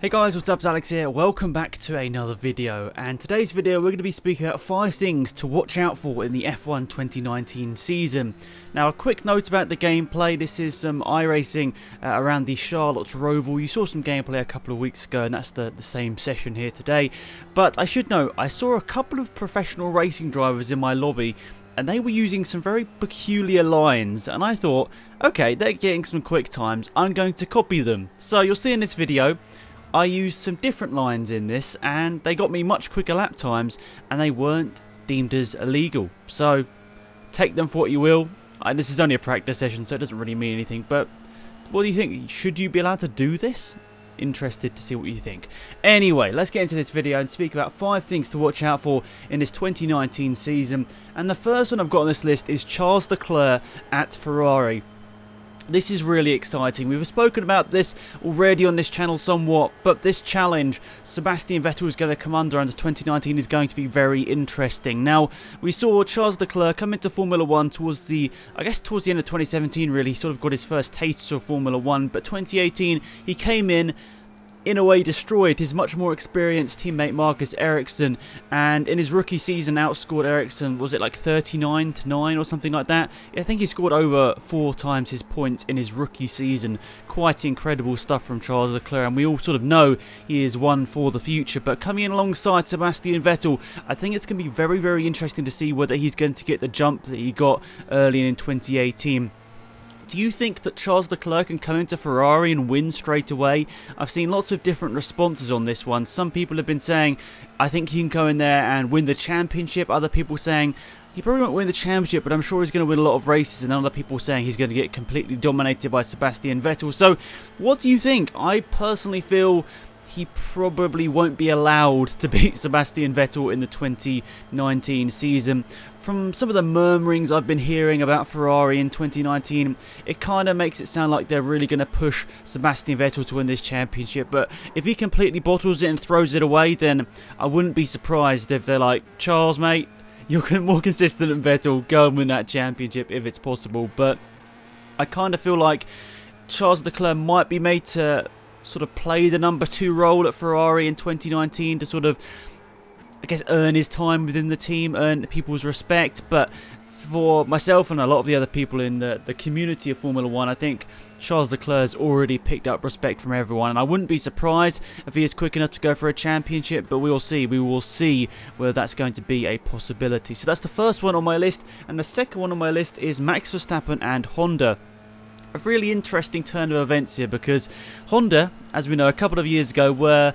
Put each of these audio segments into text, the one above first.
Hey guys, what's up? It's Alex here. Welcome back to another video, and today's video we're going to be speaking about 5 things to watch out for in the F1 2019 season. Now, a quick note about the gameplay. This is some iRacing around the Charlotte Roval. You saw some gameplay a couple of weeks ago, and that's the same session here today. But I should note, I saw a couple of professional racing drivers in my lobby, and they were using some very peculiar lines, and I thought, okay, they're getting some quick times, I'm going to copy them. So you'll see in this video, I used some different lines in this, and they got me much quicker lap times, and they weren't deemed as illegal. So, take them for what you will. This is only a practice session, so it doesn't really mean anything, but what do you think? Should you be allowed to do this? Interested to see what you think. Anyway, let's get into this video and speak about 5 things to watch out for in this 2019 season. And the first one I've got on this list is Charles Leclerc at Ferrari. This is really exciting. We've spoken about this already on this channel somewhat, but this challenge Sebastian Vettel is going to come under 2019 is going to be very interesting. Now, we saw Charles Leclerc come into Formula 1 towards the end of 2017 really. He sort of got his first taste of Formula 1, but 2018 he came in a way destroyed his much more experienced teammate Marcus Ericsson, and in his rookie season outscored Ericsson, was it like 39-9 or something like that? I think he scored over 4 times his points in his rookie season. Quite incredible stuff from Charles Leclerc, and we all sort of know he is one for the future. But coming in alongside Sebastian Vettel, I think it's going to be very, very interesting to see whether he's going to get the jump that he got early in 2018. Do you think that Charles Leclerc can come into Ferrari and win straight away? I've seen lots of different responses on this one. Some people have been saying, I think he can go in there and win the championship. Other people saying, he probably won't win the championship, but I'm sure he's going to win a lot of races. And other people saying he's going to get completely dominated by Sebastian Vettel. So, what do you think? I personally feel he probably won't be allowed to beat Sebastian Vettel in the 2019 season. From some of the murmurings I've been hearing about Ferrari in 2019, it kind of makes it sound like they're really going to push Sebastian Vettel to win this championship. But if he completely bottles it and throws it away, then I wouldn't be surprised if they're like, Charles, mate, you're more consistent than Vettel, go and win that championship if it's possible. But I kind of feel like Charles Leclerc might be made to sort of play the number 2 role at Ferrari in 2019 to sort of, I guess, earn his time within the team, earn people's respect. But for myself and a lot of the other people in the community of Formula 1, I think Charles Leclerc has already picked up respect from everyone, and I wouldn't be surprised if he is quick enough to go for a championship, but we will see. We will see whether that's going to be a possibility. So that's the first one on my list, and the second one on my list is Max Verstappen and Honda. A really interesting turn of events here, because Honda, as we know, a couple of years ago were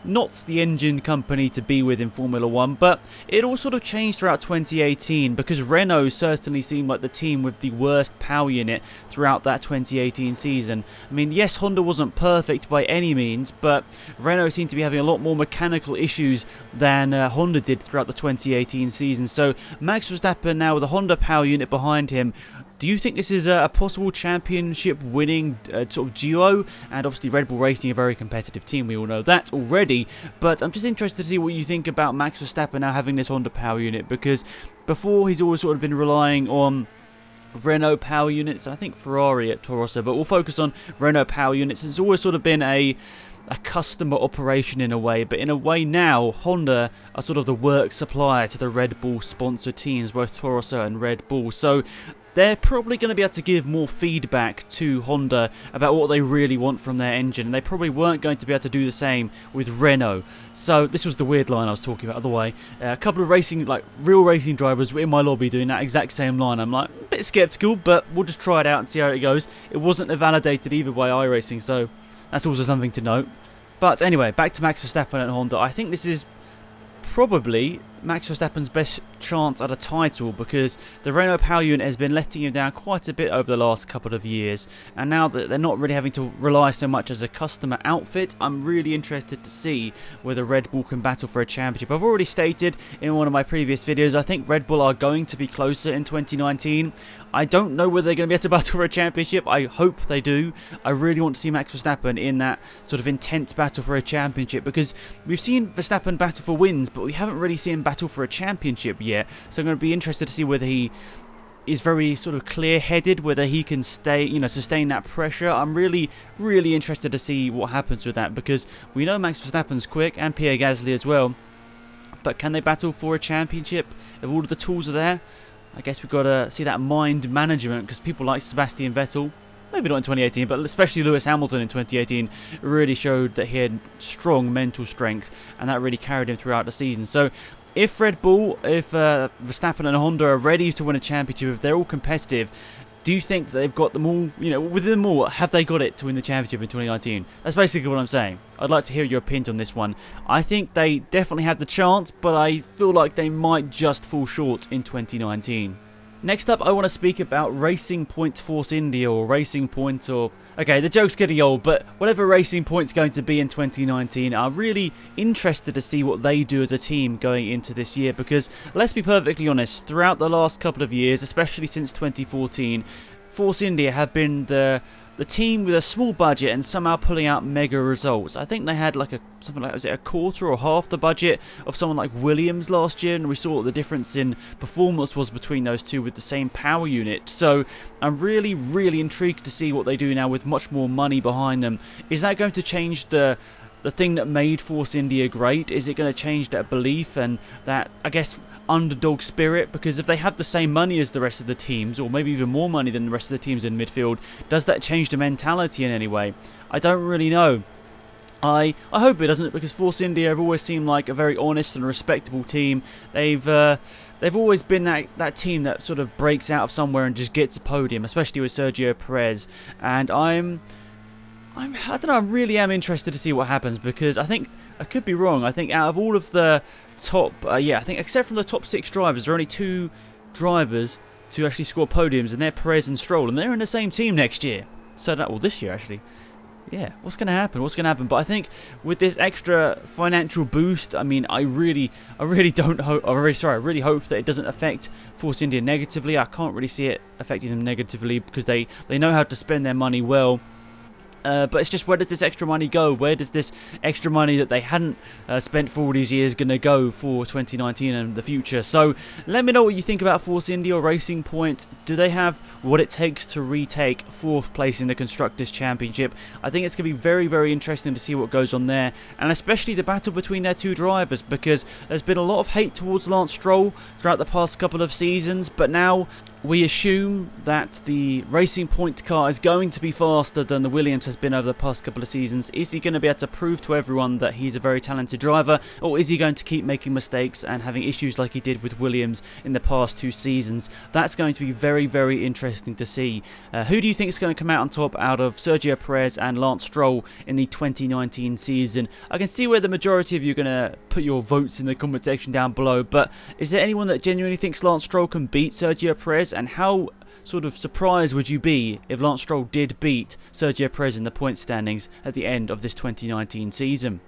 not the engine company to be with in Formula 1, but it all sort of changed throughout 2018 because Renault certainly seemed like the team with the worst power unit throughout that 2018 season. I mean, yes, Honda wasn't perfect by any means, but Renault seemed to be having a lot more mechanical issues than Honda did throughout the 2018 season. So Max Verstappen now with a Honda power unit behind him. Do you think this is a possible championship winning sort of duo? And obviously Red Bull Racing, a very competitive team, we all know that already. But I'm just interested to see what you think about Max Verstappen now having this Honda power unit, because before he's always sort of been relying on Renault power units, I think Ferrari at Toro Rosso, but we'll focus on Renault power units. It's always sort of been a customer operation in a way, but in a way now Honda are sort of the work supplier to the Red Bull sponsor teams, both Toro Rosso and Red Bull. So they're probably going to be able to give more feedback to Honda about what they really want from their engine, and they probably weren't going to be able to do the same with Renault. So this was the weird line I was talking about. Other way, a couple of real racing drivers were in my lobby doing that exact same line. I'm like, a bit skeptical, but we'll just try it out and see how it goes. It wasn't validated either by iRacing, so that's also something to note. But anyway, back to Max Verstappen and Honda. I think this is probably Max Verstappen's best chance at a title, because the Renault power unit has been letting him down quite a bit over the last couple of years, and now that they're not really having to rely so much as a customer outfit, I'm really interested to see whether Red Bull can battle for a championship. I've already stated in one of my previous videos, I think Red Bull are going to be closer in 2019. I don't know whether they're going to be able to battle for a championship. I hope they do. I really want to see Max Verstappen in that sort of intense battle for a championship, because we've seen Verstappen battle for wins, but we haven't really seen him battle for a championship yet. So I'm going to be interested to see whether he is very sort of clear-headed, whether he can sustain that pressure. I'm really interested to see what happens with that, because we know Max Verstappen's quick and Pierre Gasly as well. But can they battle for a championship if all of the tools are there? I guess we've got to see that mind management, because people like Sebastian Vettel, maybe not in 2018, but especially Lewis Hamilton in 2018, really showed that he had strong mental strength, and that really carried him throughout the season. So if Red Bull, if Verstappen and Honda are ready to win a championship, if they're all competitive, do you think that they've got them all, within them all, have they got it to win the championship in 2019? That's basically what I'm saying. I'd like to hear your opinion on this one. I think they definitely have the chance, but I feel like they might just fall short in 2019. Next up, I want to speak about Racing Point Force India, or Racing Point, or... Okay, the joke's getting old, but whatever Racing Point's going to be in 2019, I'm really interested to see what they do as a team going into this year, because let's be perfectly honest, throughout the last couple of years, especially since 2014, Force India have been the team with a small budget and somehow pulling out mega results. I think they had something like, was it a quarter or half the budget of someone like Williams last year, and we saw what the difference in performance was between those two with the same power unit. So I'm really intrigued to see what they do now with much more money behind them. Is that going to change the thing that made Force India great? Is it going to change that belief and that, I guess, underdog spirit? Because if they have the same money as the rest of the teams, or maybe even more money than the rest of the teams in midfield, does that change the mentality in any way? I don't really know. I hope it doesn't, because Force India have always seemed like a very honest and respectable team. They've always been that team that sort of breaks out of somewhere and just gets a podium, especially with Sergio Perez. And I don't know, I really am interested to see what happens, because I think, I could be wrong, I think out of all of the top, I think except from the top 6 drivers, there are only 2 drivers to actually score podiums, and they're Perez and Stroll, and they're in the same team next year. So this year actually. Yeah, what's going to happen? But I think with this extra financial boost, I mean, I really hope that it doesn't affect Force India negatively. I can't really see it affecting them negatively, because they know how to spend their money well. But it's just, where does this extra money go? Where does this extra money that they hadn't spent for all these years going to go for 2019 and the future? So let me know what you think about Force India or Racing Point. Do they have what it takes to retake 4th place in the Constructors' Championship? I think it's going to be very interesting to see what goes on there, and especially the battle between their 2 drivers, because there's been a lot of hate towards Lance Stroll throughout the past couple of seasons, but now we assume that the Racing Point car is going to be faster than the Williams has been over the past couple of seasons. Is he going to be able to prove to everyone that he's a very talented driver, or is he going to keep making mistakes and having issues like he did with Williams in the past 2 seasons? That's going to be very interesting to see. Who do you think is going to come out on top out of Sergio Perez and Lance Stroll in the 2019 season? I can see where the majority of you are going to put your votes in the comment section down below, but is there anyone that genuinely thinks Lance Stroll can beat Sergio Perez? And how sort of surprised would you be if Lance Stroll did beat Sergio Perez in the point standings at the end of this 2019 season?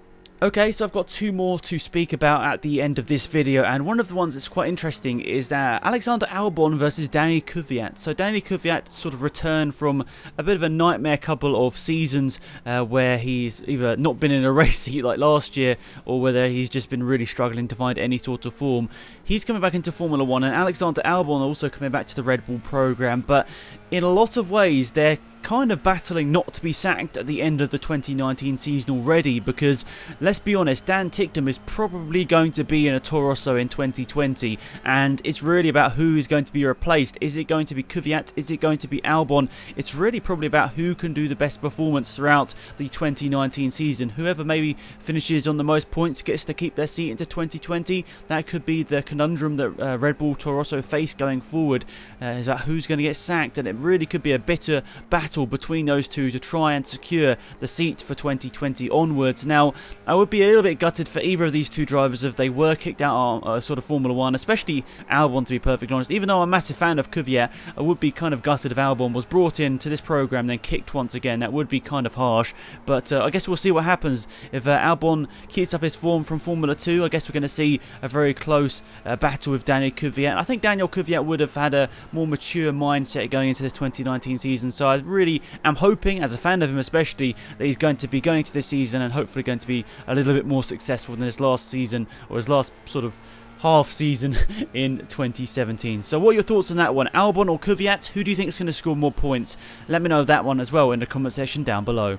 Okay, so I've got 2 more to speak about at the end of this video, and one of the ones that's quite interesting is that Alexander Albon versus Danny Kvyat. So Danny Kvyat sort of returned from a bit of a nightmare couple of seasons where he's either not been in a race like last year, or whether he's just been really struggling to find any sort of form. He's coming back into Formula 1, and Alexander Albon also coming back to the Red Bull program, but in a lot of ways they're kind of battling not to be sacked at the end of the 2019 season already, because let's be honest, Dan Ticktum is probably going to be in a Toro Rosso in 2020, and it's really about who is going to be replaced. Is it going to be Kvyat? Is it going to be Albon? It's really probably about who can do the best performance throughout the 2019 season. Whoever maybe finishes on the most points gets to keep their seat into 2020. That could be the conundrum that Red Bull Toro Rosso face going forward, is about who's going to get sacked, and it really could be a bitter battle between those two to try and secure the seat for 2020 onwards. Now, I would be a little bit gutted for either of these 2 drivers if they were kicked out of sort of Formula 1, especially Albon, to be perfectly honest. Even though I'm a massive fan of Kvyat, I would be kind of gutted if Albon was brought in to this program then kicked once again. That would be kind of harsh, but I guess we'll see what happens. If Albon keeps up his form from Formula 2, I guess we're going to see a very close battle with Daniel Kvyat. I think Daniel Kvyat would have had a more mature mindset going into this 2019 season, so I really am hoping, as a fan of him especially, that he's going to be going to this season and hopefully going to be a little bit more successful than his last season, or his last sort of half season in 2017. So what are your thoughts on that one? Albon or Kvyat? Who do you think is going to score more points? Let me know that one as well in the comment section down below.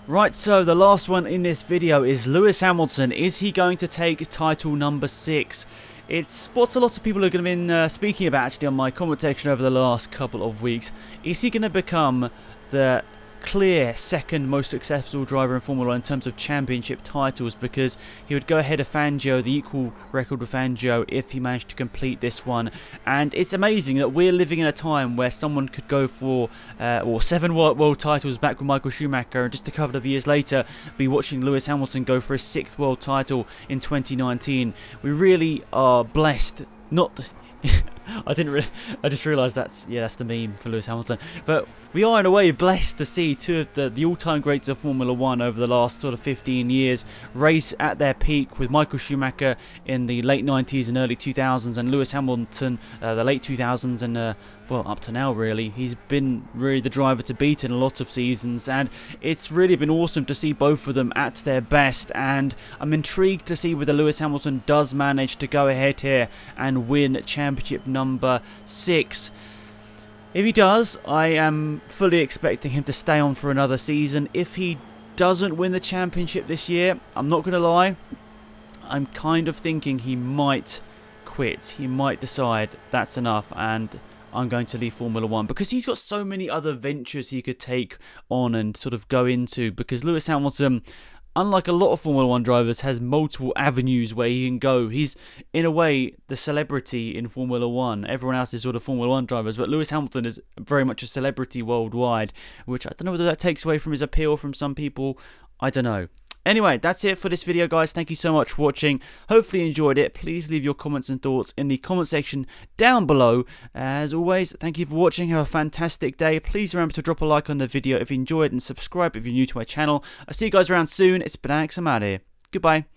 Right, so the last one in this video is Lewis Hamilton. Is he going to take title number 6? It's what a lot of people are going to be speaking about actually on my comment section over the last couple of weeks. Is he going to become the clear second most successful driver in Formula 1 in terms of championship titles, because he would go ahead of Fangio, the equal record with Fangio, if he managed to complete this one. And it's amazing that we're living in a time where someone could go for 7 world titles back with Michael Schumacher, and just a couple of years later be watching Lewis Hamilton go for his 6th world title in 2019. We really are blessed. Not I just realised that's the meme for Lewis Hamilton. But we are in a way blessed to see two of the all-time greats of Formula 1 over the last sort of 15 years race at their peak, with Michael Schumacher in the late 90s and early 2000s, and Lewis Hamilton the late 2000s and well, up to now really. He's been really the driver to beat in a lot of seasons, and it's really been awesome to see both of them at their best. And I'm intrigued to see whether Lewis Hamilton does manage to go ahead here and win championship number 6. If he does, I am fully expecting him to stay on for another season. If he doesn't win the championship this year, I'm not going to lie, I'm kind of thinking he might quit. He might decide that's enough and I'm going to leave Formula 1, because he's got so many other ventures he could take on and sort of go into, because Lewis Hamilton, unlike a lot of Formula 1 drivers, has multiple avenues where he can go. He's, in a way, the celebrity in Formula 1. Everyone else is sort of Formula 1 drivers, but Lewis Hamilton is very much a celebrity worldwide, which I don't know whether that takes away from his appeal from some people. I don't know. Anyway, that's it for this video, guys. Thank you so much for watching. Hopefully you enjoyed it. Please leave your comments and thoughts in the comment section down below. As always, thank you for watching. Have a fantastic day. Please remember to drop a like on the video if you enjoyed, and subscribe if you're new to my channel. I'll see you guys around soon. It's been Alex. I'm out here. Goodbye.